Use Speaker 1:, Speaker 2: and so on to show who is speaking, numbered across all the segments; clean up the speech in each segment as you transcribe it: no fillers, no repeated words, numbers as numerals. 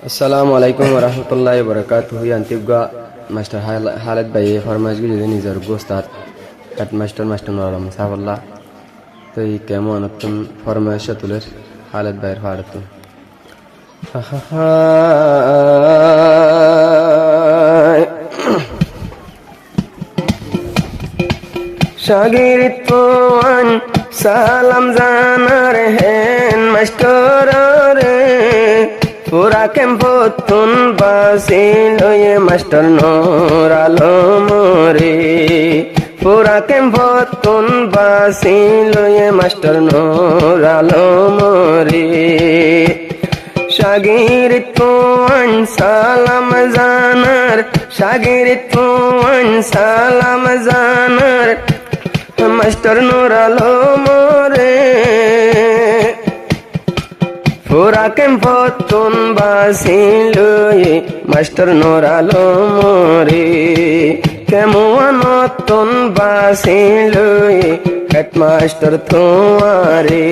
Speaker 1: Assalamu alaikum warahmatullahi wabarakatuh. Yantiga Master Halad Baye ফরমাইশ গুলো নিজের গোস্তাত কাট master নরম সাফাল্লাহ তো এই কেমন নতুন ফরমাইশ তুলের হালাত বাইর ফাড়তো শাগিরিত্বান সালাম জানার হেন মাস্টার রে পুরা কেম্পতুন বাসিল মাস্টার নূর আলম রে পুরা কেম্পতুন বাসিল মাস্টার নূর আলম রে শাগিরিত্বান সালাম জানার শাগিরিত্বান সালাম জানার মাস্টার নূর আলম রে পুরা কেম্পতুন বাসিল মাস্টার নূর আলম রে কেমন নতুন বাসিল হেডমাস্টার তোমারে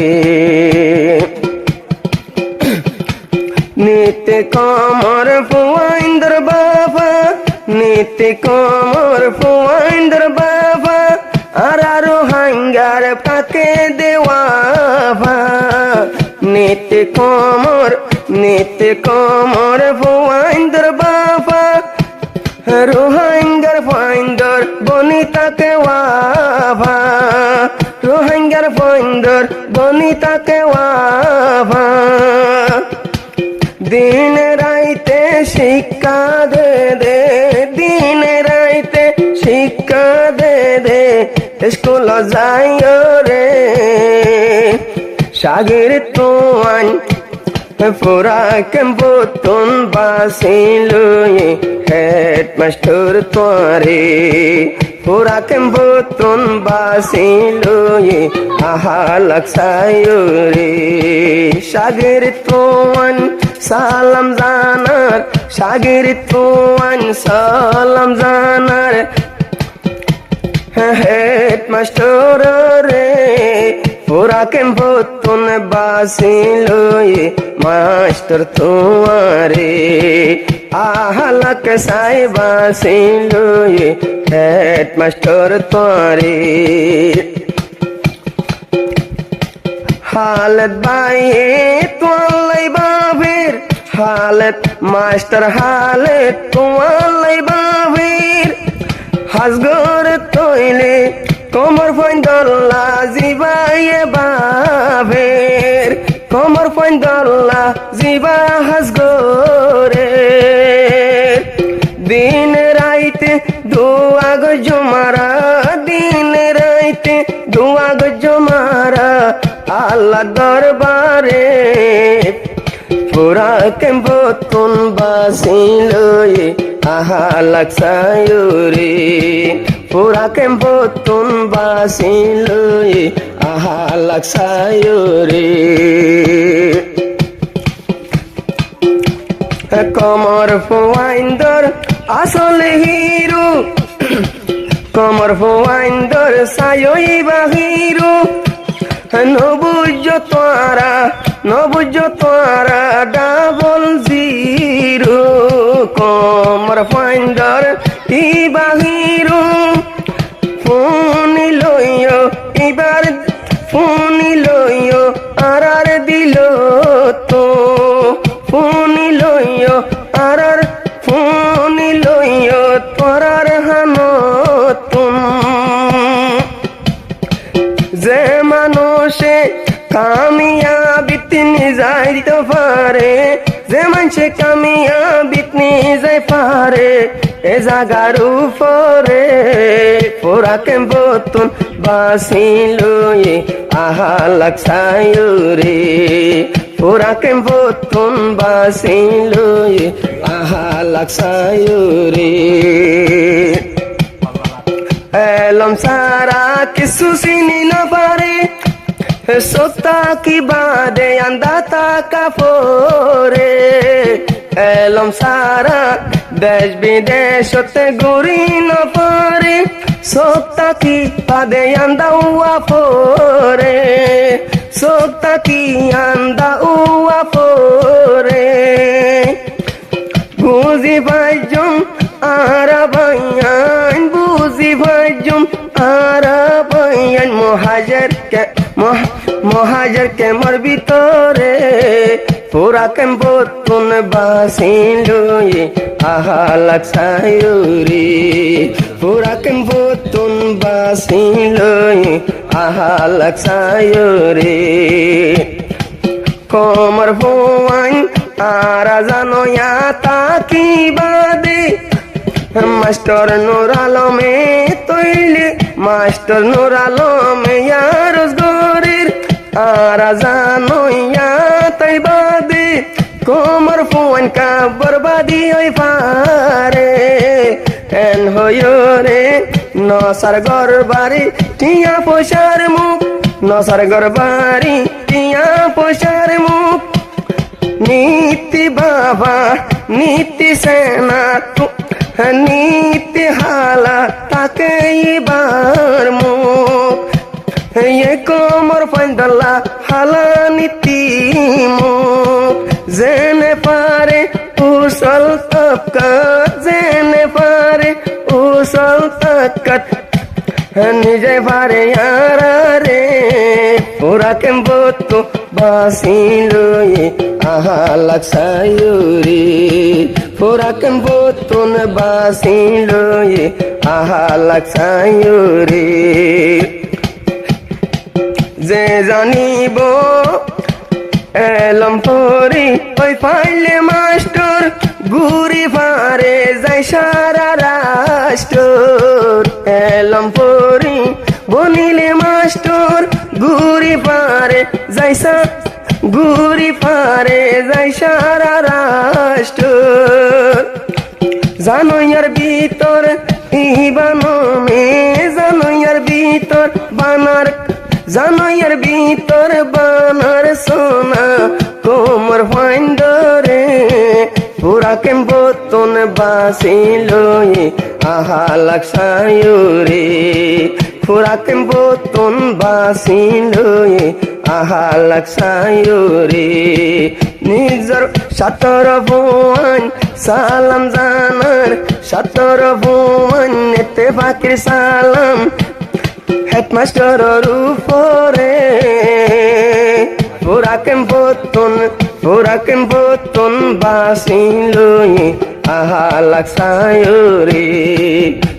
Speaker 1: নীতি কমর ফুয়াইন্দর বাবা নীতি কমর ফুয়াইন্দর বাবা আরো হাঙ্গার পাকে দেওয়া নীতি কমর ফুয়াইন্দর বাবা রোহাঙ্গার ফাইন্দর বনিতাকে ওয়াভা রোহাঙ্গার ফাইন্দর বনিতাকে ওয়াভা দিন রাইতে শিক্ষা দে দে দিন রাইতে শিক্ষা দে দে স্কুল যাইও রে শাগিরিত্বান পুরা কেম্পতুন বাসিল হেডমাস্টার তোরে পুরা কেম্পতুন বাসিল আহা লাগসায়ো রে শাগিরিত্বান সালাম জানার শাগিরিত্বান সালাম জানার হেডমাস্টার রে পুরা কেম্পতুন বাসিল মাস্টার তোমারে আহলাক সাই বাসিল হেডমাস্টার তোরে হালত বাইয়ে তোয়ালাই বাবির হালত মাস্টার হালত তোয়ালাই বাবির হাজগর তৈলে কমর ফাইন্দল্লা জিবাইয়ে বাবের কমর ফাইন্দল্লা জিবা হাজগরে দিন রাইতে দোয়া গো জমারা দিন রাইতে দোয়া গো জমারা আল্লাহ দরবারে পুরা কেম্পতুন বাসিল আহা লাগসায়ো রে পুরা কেম্পতুন বাসিল আহা লাগসায়ো রে কমর ফুয়াইন্দর আসল হিরো কমর ফুয়াইন্দর সায়ই বাহিরো নবুজ তোরা ডাবল জিরো কমর ফাইন্ডার ই বাহিরো ফোনি লইও এবার ফোনি লইও আর দিল তো ফোনি লইও আর ফোনি লইও তোরার হানো তুম যে মানুষে কামিয়াবিত যাইতে পারে যে মানুষে কামিয়াবিত যাই পারে এ জাগার উপরে পুরা কেম্পতুন বাসিল আহা লাগসায়ো রে পুরা কেম্পতুন বাসিল আহা লাগসায়ো রে এলম সারা কিছু চিনি না পারে সোতা কি বাদে আন্দাতা কাপড়ে এলম সারা দেশ বিদেশতে ঘুরি না পারে সোতা কি বাদে আন্দাউয়া পরে সোতা কি আন্দাউয়া পরে
Speaker 2: বুঝি ভাইজম আরা বাইয়ান বুঝি ভাইজম আরা বাইয়ান মহাজের কে মোর ভিতরে পুরা কেম বতুন বাসিলুয়ে আহা লাগসায়ুরি পুরা কেম বতুন বাসিলুয়ে আহা লাগসায়ুরি কমর ভুয়ান আরা জানো ইয়া তাকি বাদে মাস্টার নূর আলমে তৈলে মাস্টার নূর আলমে ইয়ারস গরির আরা জানো ইয়া তাই বাদে কমর ভুয়ান কা বরবাদি ওই পারে এন হইও রে নসার গরবারি টিয়া পয়সার মুখ নসার গরবারি টিয়া পয়সার মুখ নীতি বাবা নীতি সেনা নীতি হালা তাকে এবার মুখ ये कोमर पंदला हाला नीति मुख जेने पारे उसल तकत जेने पारे उसल तकत নিজে পারে यारा रे পুরা কেম বতো বাসিলুয়ে আহা লাগসায়ুরি পুরা কেম বতুন বাসিলুয়ে আহা লাগসায়ুরি যে জানিব এলম পরি ওই পাইলে মাস্টার গুরি পারে যাই সারা রাষ্ট্র এলম পরি বনিলে মাস্টার গুরি পারে যাইসা গুরি পারে যাই সারা রাষ্ট্র জানো ইয়ার ভিতর ইবানো মে জানো ইয়ার ভিতর বানার জানো ইয়ার ভিতর বানার সোনা কোমর ফাইন্ডরে পুরা কেম বতুন বাসিলুয়ে আহা লাগসায়ুরি পুরা কেম বতুন বাসিলুয়ে আহা লাগসায়ুরি নিজর সাতর ভুয়ান সালাম জানার সাতর ভুয়ান নেতে বাকির সালাম হেডমাস্টারের উপরে পুরা কেম বতুন বাসিলুয়ে আহা লাগসায়ুরি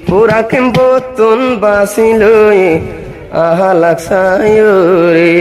Speaker 2: পুরা কেম বতুন বাসিলুয়ে আহা লাগসায়ুরি